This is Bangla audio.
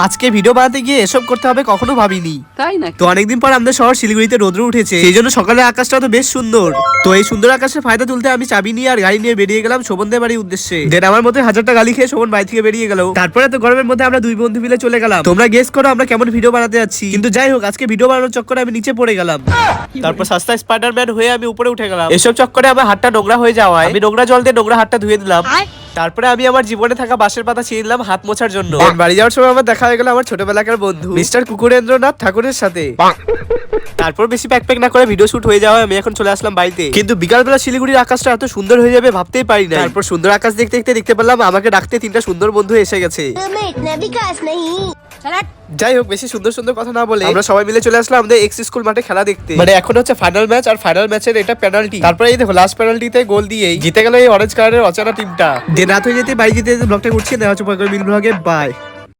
আজকে ভিডিও বানাতে গিয়ে এসব করতে হবে কখনো ভাবিনি। তাই না? তো অনেকদিন পর আমাদের শহর শিলিগুড়িতে রোদ্র উঠেছে, সেই জন্য সকালের আকাশটা তো বেশ সুন্দর। তো এই সুন্দর আকাশের ফায়দা তুলতে আমি চাবি নিয়ে আর গাড়ি নিয়ে বেরিয়ে গেলাম শোভনদের বাড়ির উদ্দেশ্যে। দেন আমার মধ্যে হাজারটা গালি খেয়ে শোভন বাড়ি থেকে বেরিয়ে গেল। তারপরে তো গরমের মধ্যে আমরা দুই বন্ধু মিলে চলে গেলাম। তোমরা গেস করো আমরা কেমন ভিডিও বানাতে যাচ্ছি। কিন্তু যাই হোক, আজকে ভিডিও বানানোর চক্করে আমি নিচে পড়ে গেলাম। তারপর সস্তা স্পাইডারম্যান হয়ে আমি উপরে উঠে গেলাম। এসব চক্করে আমার হাতটা নোংরা হয়ে যাওয়ায় আমি নোংরা জল দিয়ে নোংরা হাতটা ধুয়ে দিলাম। তারপরে আমি আমার জীবনে থাকা বাঁশের পাতা ছিঁড়ে নিলাম হাত মোছার জন্য। বাড়ি যাওয়ার সময় আমার দেখা হয়ে গেল আমার ছোটবেলাকার বন্ধু মিস্টার কুকুরেন্দ্রনাথ ঠাকুরের সাথে। তারপর বেশি প্যাক না করে ভিডিও শুট হয়ে যাওয়ায় আমি এখন চলে আসলাম বাড়িতে। কিন্তু বিকালবেলা শিলিগুড়ির আকাশটা এত সুন্দর হয়ে যাবে ভাবতেই পারি না। তারপর সুন্দর আকাশ দেখতে দেখতে পেলাম আমাকে ডাকতে তিনটা সুন্দর বন্ধু এসে গেছে। যাই হোক, বেশি সুন্দর সুন্দর কথা না বলে আমরা সবাই মিলে চলে আসলাম আমাদের এক্স স্কুল মাঠে খেলা দেখতে। মানে এখন হচ্ছে ফাইনাল ম্যাচ, আর ফাইনাল ম্যাচের এটা পেনাল্টি। তারপরে এই দেখো লাস্ট পেনাল্টিতে গোল দিয়ে জিতে গেল এই অরেঞ্জ কালারের অচেনা টিমটা। রাত হয়ে যেতে বাড়ি যেতে ব্লগটা উঠছে। দেখা হচ্ছে পরে মিল ব্লগে। বাই।